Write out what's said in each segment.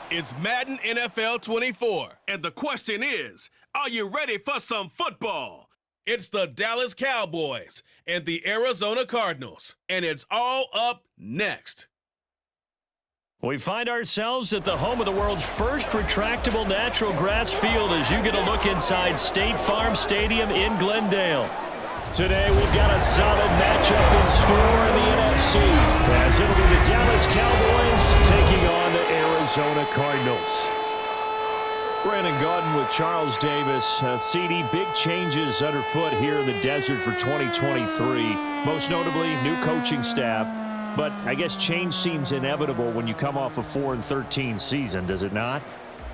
It's Madden NFL 24. And the question is, are you ready for some football? It's the Dallas Cowboys and the Arizona Cardinals. And it's all up next. We find ourselves at the home of the world's first retractable natural grass field as you get a look inside State Farm Stadium in Glendale. Today we've got a solid matchup in store in the NFC as it'll be the Dallas Cowboys taking on the Arizona Cardinals. Brandon Gaudin with Charles Davis. CD, big changes underfoot here in the desert for 2023. Most notably, new coaching staff. But I guess change seems inevitable when you come off a 4-13 season, does it not?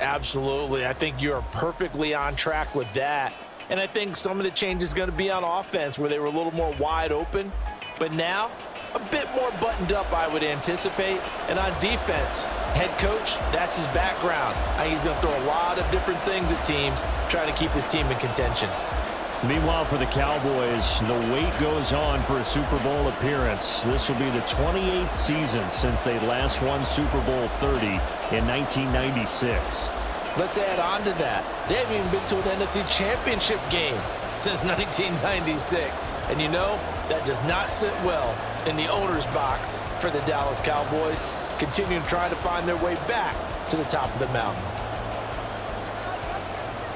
Absolutely. I think you're perfectly on track with that. And I think some of the change is going to be on offense where they were a little more wide open. But now, a bit more buttoned up, I would anticipate. And on defense, head coach, that's his background. I think he's going to throw a lot of different things at teams, trying to keep his team in contention. Meanwhile, for the Cowboys, the wait goes on for a Super Bowl appearance. This will be the 28th season since they last won Super Bowl 30 in 1996. Let's add on to that. They haven't even been to an NFC Championship game since 1996. And you know, that does not sit well in the owner's box for the Dallas Cowboys, continuing trying to find their way back to the top of the mountain.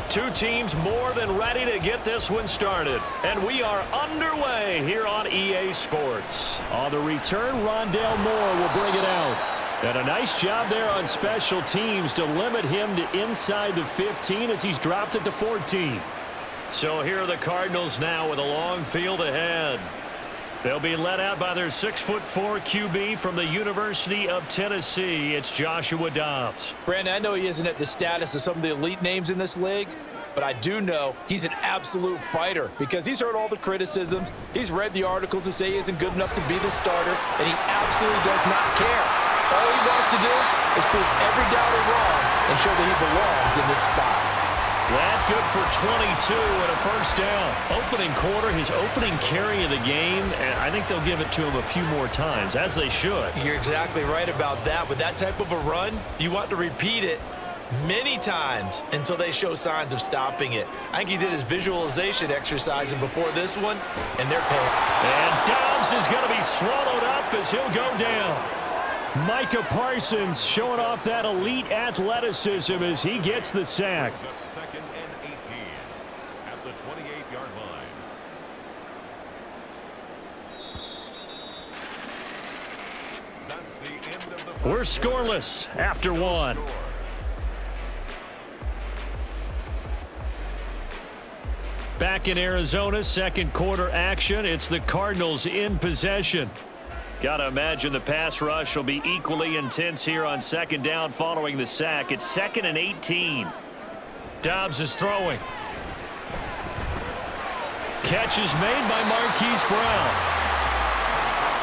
Two teams more than ready to get this one started. And we are underway here on EA Sports. On the return, Rondale Moore will bring it out. And a nice job there on special teams to limit him to inside the 15 as he's dropped it to 14. So here are the Cardinals now with a long field ahead. They'll be led out by their 6'4" QB from the University of Tennessee. It's Joshua Dobbs. Brandon, I know he isn't at the status of some of the elite names in this league, but I do know he's an absolute fighter because he's heard all the criticisms. He's read the articles that say he isn't good enough to be the starter, and he absolutely does not care. All he wants to do is prove every doubter wrong and show that he belongs in this spot. That good for 22 and a first down. Opening quarter, his opening carry of the game, and I think they'll give it to him a few more times, as they should. You're exactly right about that. With that type of a run, you want to repeat it many times until they show signs of stopping it. I think he did his visualization exercise before this one, and they're paying. And Dobbs is going to be swallowed up as he'll go down. Micah Parsons showing off that elite athleticism as he gets the sack. Second and 18 at the 28-yard line. That's the end of the. We're scoreless after one. Back in Arizona, second quarter action. It's the Cardinals in possession. Got to imagine the pass rush will be equally intense here on second down following the sack. It's second and 18. Dobbs is throwing. Catch is made by Marquise Brown.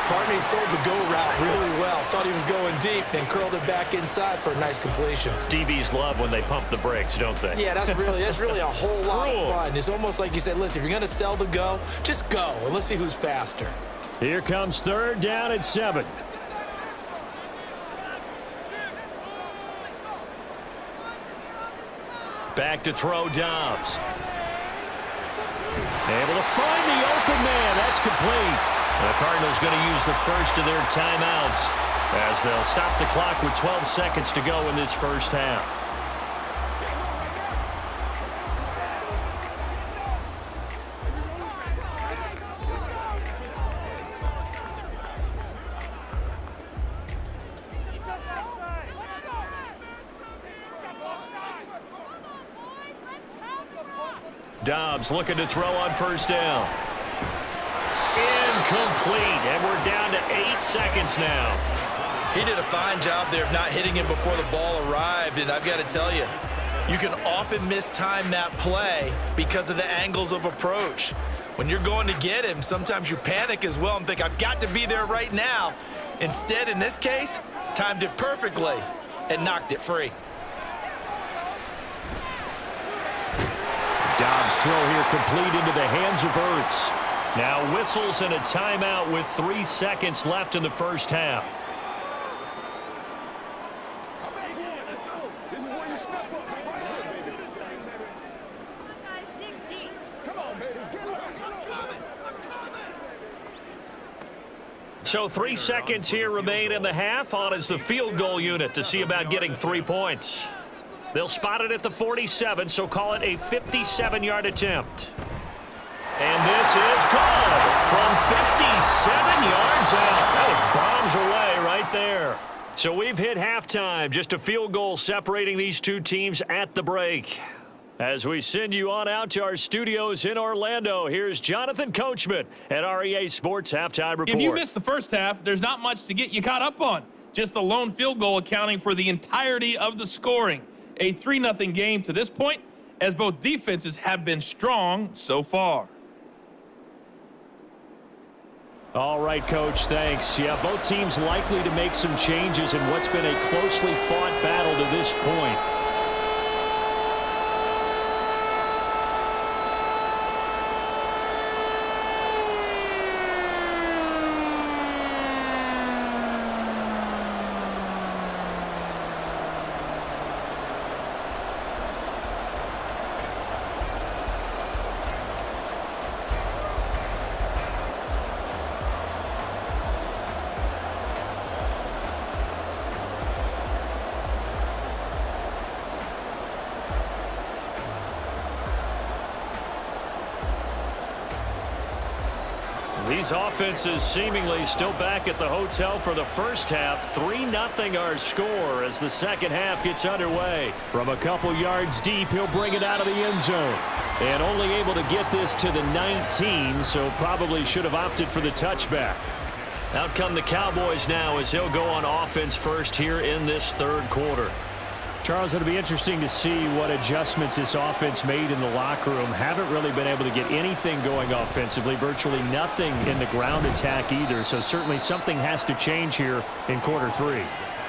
Partney sold the go route really well. Thought he was going deep, then curled it back inside for a nice completion. DBs love when they pump the brakes, don't they? Yeah, that's really a whole lot of fun. It's almost like you said, listen, if you're going to sell the go, just go, and let's see who's faster. Here comes third down at 7. Back to throw Dobbs. Able to find the open man. That's complete. The Cardinals going to use the first of their timeouts as they'll stop the clock with 12 seconds to go in this first half. Dobbs looking to throw on first down. Incomplete, and we're down to 8 seconds now. He did a fine job there of not hitting him before the ball arrived, and I've got to tell you, you can often mistime that play because of the angles of approach. When you're going to get him, sometimes you panic as well and think, I've got to be there right now. Instead, in this case, timed it perfectly and knocked it free. Dobbs' throw here complete into the hands of Ertz. Now whistles and a timeout with 3 seconds left in the first half. So 3 seconds here remain in the half. On is the field goal unit to see about getting 3 points. They'll spot it at the 47, so call it a 57-yard attempt. And this is good from 57 yards out. That was bombs away right there. So we've hit halftime. Just a field goal separating these two teams at the break. As we send you on out to our studios in Orlando, here's Jonathan Coachman at REA Sports Halftime Report. If you missed the first half, there's not much to get you caught up on. Just the lone field goal accounting for the entirety of the scoring. A 3-0 game to this point, as both defenses have been strong so far. All right, Coach, thanks. Yeah, both teams likely to make some changes in what's been a closely fought battle to this point. These offenses seemingly still back at the hotel for the first half. 3-0 our score as the second half gets underway. From a couple yards deep, he'll bring it out of the end zone. And only able to get this to the 19, so probably should have opted for the touchback. Out come the Cowboys now as he'll go on offense first here in this third quarter. Charles, it'll be interesting to see what adjustments this offense made in the locker room. Haven't really been able to get anything going offensively, virtually nothing in the ground attack either. So certainly something has to change here in quarter three.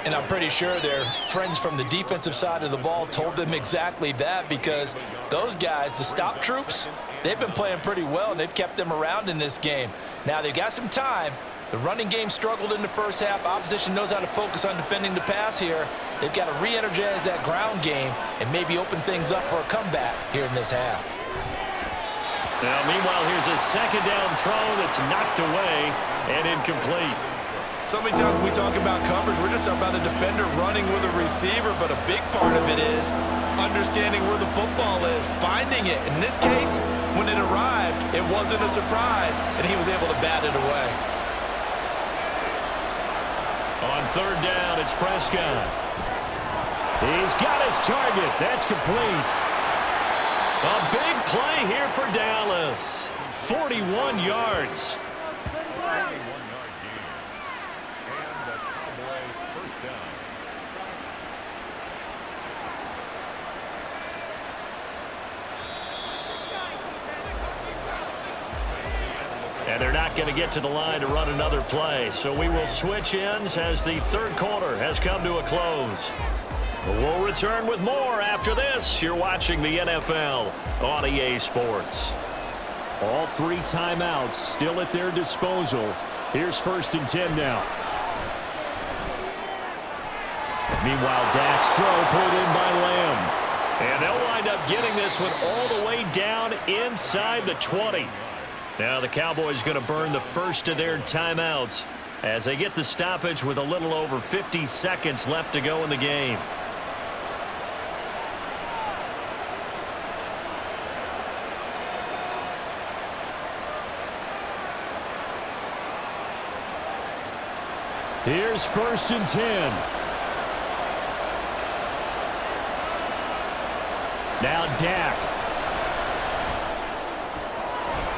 And I'm pretty sure their friends from the defensive side of the ball told them exactly that, because those guys, the stop troops, they've been playing pretty well, and they've kept them around in this game. Now they've got some time. The running game struggled in the first half. Opposition knows how to focus on defending the pass here. They've got to re-energize that ground game and maybe open things up for a comeback here in this half. Now, meanwhile, here's a second down throw that's knocked away and incomplete. So many times we talk about coverage, we're just about a defender running with a receiver, but a big part of it is understanding where the football is, finding it. In this case, when it arrived, it wasn't a surprise, and he was able to bat it away. On third down, it's Prescott. He's got his target. That's complete. A big play here for Dallas. 41 yards. And they're not going to get to the line to run another play. So we will switch ends as the third quarter has come to a close. We'll return with more after this. You're watching the NFL on EA Sports. All three timeouts still at their disposal. Here's 1st and 10 now. Meanwhile, Dak's throw pulled in by Lamb. And they'll wind up getting this one all the way down inside the 20. Now the Cowboys going to burn the first of their timeouts as they get the stoppage with a little over 50 seconds left to go in the game. Here's 1st and 10. Now Dak.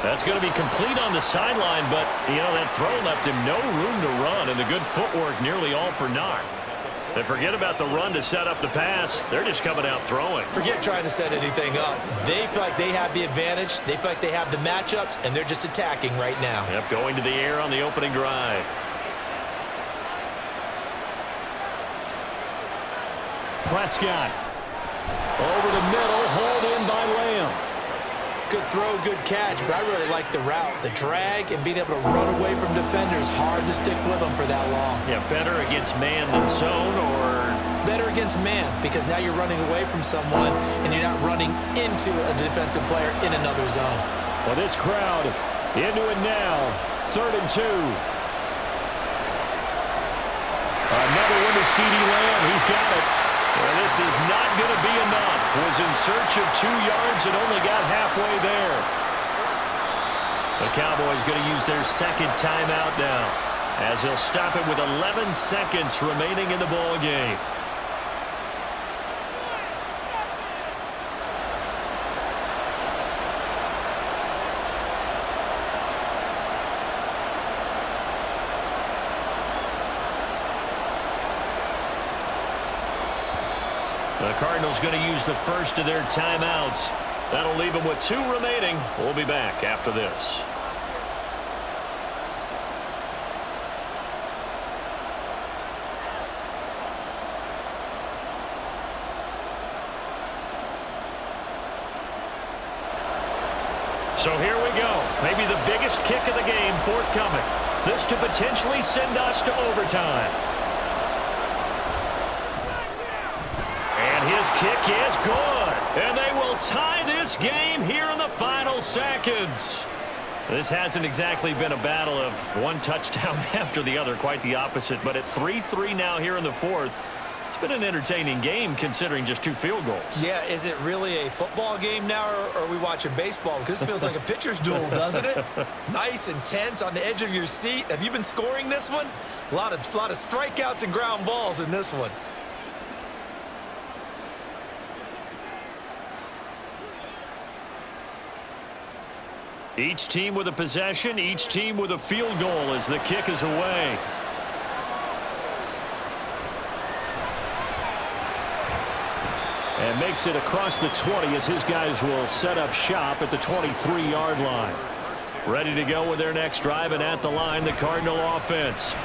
That's going to be complete on the sideline, but, you know, that throw left him no room to run, and the good footwork nearly all for naught. And forget about the run to set up the pass. They're just coming out throwing. Forget trying to set anything up. They feel like they have the advantage. They feel like they have the matchups, and they're just attacking right now. Yep, going to the air on the opening drive. Prescott. Over the middle, hauled in by Lamb. Good throw, good catch, but I really like the route. The drag and being able to run away from defenders, hard to stick with them for that long. Yeah, better against man than zone, or better against man, because now you're running away from someone and you're not running into a defensive player in another zone. Well, this crowd into it now. 3rd and 2. CeeDee Lamb. He's got it. And this is not going to be enough. Was in search of 2 yards and only got halfway there. The Cowboys going to use their second timeout now, as they'll stop it with 11 seconds remaining in the ball game. The Cardinals going to use the first of their timeouts. That'll leave them with 2 remaining. We'll be back after this. So here we go. Maybe the biggest kick of the game forthcoming. This to potentially send us to overtime. And his kick is good. And they will tie this game here in the final seconds. This hasn't exactly been a battle of one touchdown after the other. Quite the opposite. But at 3-3 now here in the fourth, it's been an entertaining game considering just 2 field goals. Yeah, is it really a football game now, or are we watching baseball? Because this feels like a pitcher's duel, doesn't it? Nice and tense, on the edge of your seat. Have you been scoring this one? A lot of strikeouts and ground balls in this one. Each team with a possession, each team with a field goal as the kick is away. And makes it across the 20 as his guys will set up shop at the 23-yard line. Ready to go with their next drive, and at the line, the Cardinal offense.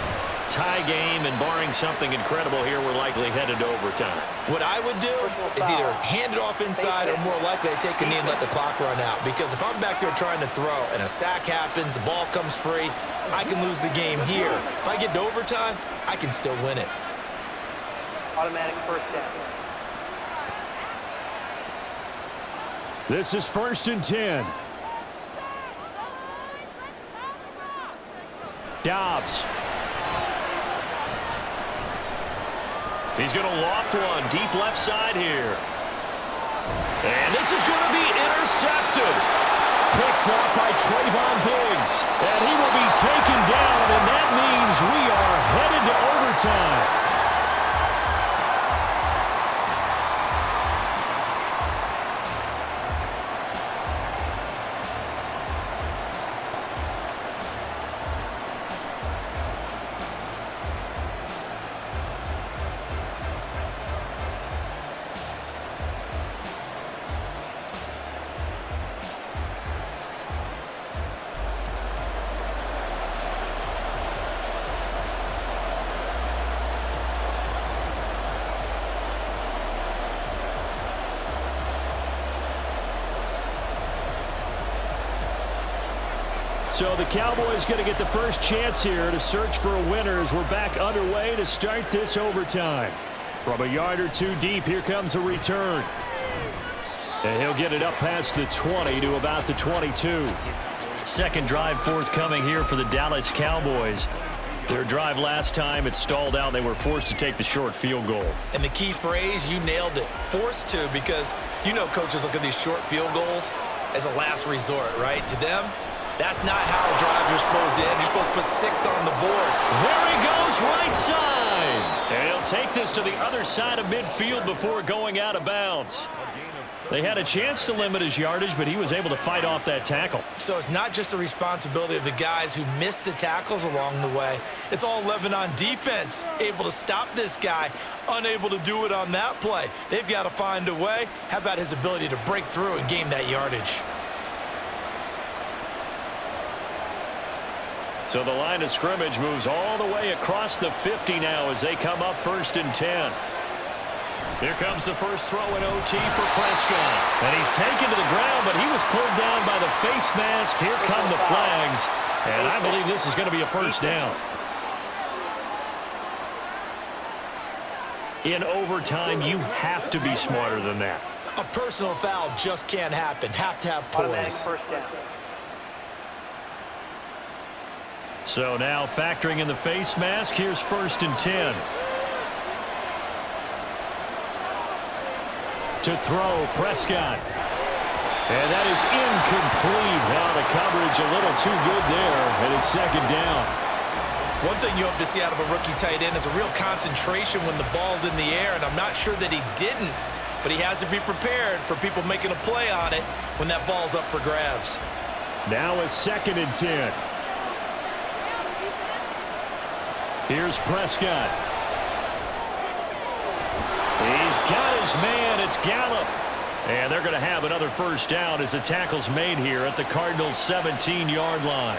Tie game, and barring something incredible here, we're likely headed to overtime. What I would do is either hand it off inside or more likely to take a knee and let the clock run out. Because if I'm back there trying to throw and a sack happens, the ball comes free, I can lose the game here. If I get to overtime, I can still win it. Automatic first down. This is 1st and 10. Dobbs. He's going to loft one deep left side here. And this is going to be intercepted. Picked off by Trayvon Diggs. And he will be taken down, and that means we are headed to overtime. So the Cowboys going to get the first chance here to search for a winner as we're back underway to start this overtime. From a yard or 2 deep, here comes a return. And he'll get it up past the 20 to about the 22. Second drive forthcoming here for the Dallas Cowboys. Their drive last time, it stalled out. They were forced to take the short field goal. And the key phrase, you nailed it, forced to, because you know coaches look at these short field goals as a last resort, right? To them, that's not how drives are supposed to end. You're supposed to put 6 on the board. There he goes, right side. And he'll take this to the other side of midfield before going out of bounds. They had a chance to limit his yardage, but he was able to fight off that tackle. So it's not just the responsibility of the guys who missed the tackles along the way. It's all 11 on defense, able to stop this guy, unable to do it on that play. They've got to find a way. How about his ability to break through and gain that yardage? So the line of scrimmage moves all the way across the 50 now as they come up 1st and 10. Here comes the first throw in OT for Prescott. And he's taken to the ground, but he was pulled down by the face mask. Here come the flags. And I believe this is going to be a first down. In overtime, you have to be smarter than that. A personal foul just can't happen. Have to have poise. First down. So now factoring in the face mask, here's 1st and 10. To throw, Prescott. And that is incomplete. Now the coverage a little too good there, and it's second down. One thing you hope to see out of a rookie tight end is a real concentration when the ball's in the air, and I'm not sure that he didn't, but he has to be prepared for people making a play on it when that ball's up for grabs. Now a 2nd and 10. Here's Prescott. He's got his man. It's Gallup. And they're going to have another first down as the tackle's made here at the Cardinals' 17-yard line.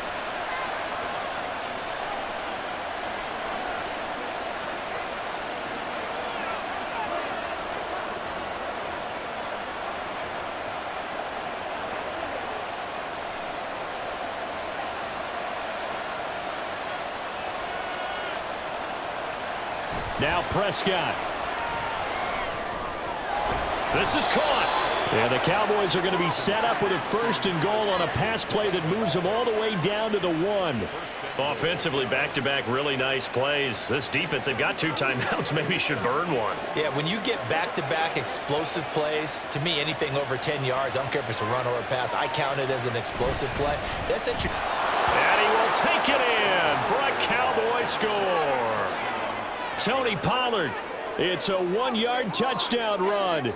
Now Prescott. This is caught. And the Cowboys are going to be set up with a 1st and goal on a pass play that moves them all the way down to the 1. Offensively, back-to-back really nice plays. This defense, they've got 2 timeouts, maybe should burn one. Yeah, when you get back-to-back explosive plays, to me, anything over 10 yards, I don't care if it's a run or a pass, I count it as an explosive play. That's it. And he will take it in for a Cowboy score. Tony Pollard. It's a 1-yard touchdown run.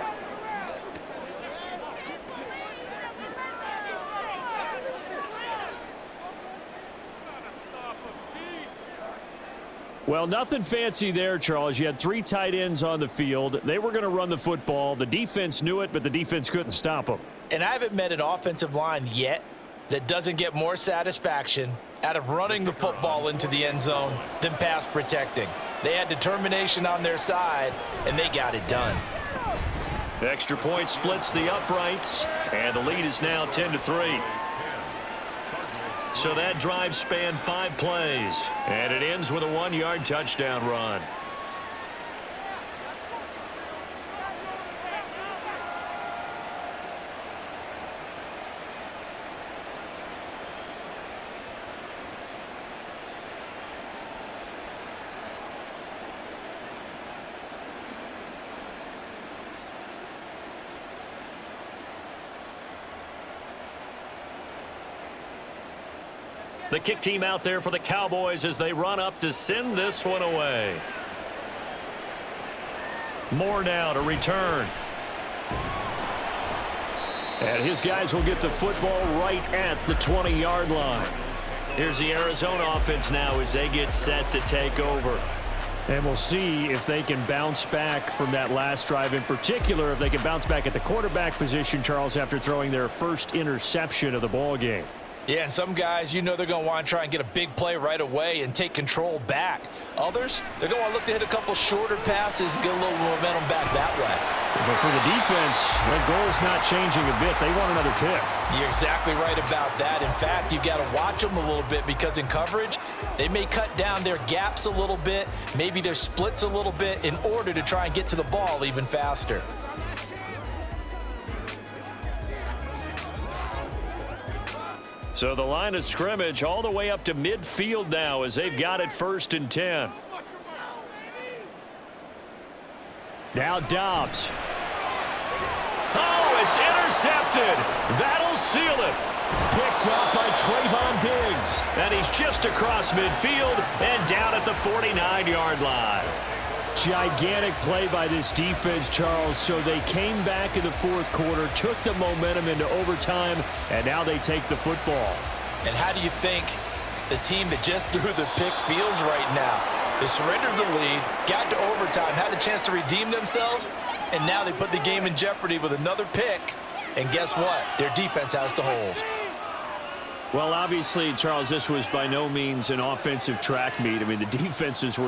Well, nothing fancy there, Charles. You had 3 tight ends on the field. They were going to run the football. The defense knew it, but the defense couldn't stop them. And I haven't met an offensive line yet that doesn't get more satisfaction out of running the football into the end zone than pass protecting. They had determination on their side, and they got it done. Extra point splits the uprights, and the lead is now 10-3. So that drive spanned 5 plays, and it ends with a 1-yard touchdown run. The kick team out there for the Cowboys as they run up to send this one away. Moore now to return. And his guys will get the football right at the 20-yard line. Here's the Arizona offense now as they get set to take over. And we'll see if they can bounce back from that last drive, in particular if they can bounce back at the quarterback position, Charles, after throwing their first interception of the ball game. Yeah, and some guys, you know they're going to want to try and get a big play right away and take control back. Others, they're going to look to hit a couple shorter passes and get a little momentum back that way. But for the defense, their goal's not changing a bit. They want another pick. You're exactly right about that. In fact, you've got to watch them a little bit because in coverage, they may cut down their gaps a little bit, maybe their splits a little bit in order to try and get to the ball even faster. So the line of scrimmage all the way up to midfield now as they've got it 1st and 10. Now Dobbs. Oh, it's intercepted. That'll seal it. Picked up by Trayvon Diggs. And he's just across midfield and down at the 49-yard line. Gigantic play by this defense, Charles. So they came back in the 4th quarter, took the momentum into overtime, and now they take the football. And how do you think the team that just threw the pick feels right now? They surrendered the lead, got to overtime, had a chance to redeem themselves, and now they put the game in jeopardy with another pick. And guess what? Their defense has to hold. Well, obviously, Charles, this was by no means an offensive track meet. I mean, the defenses were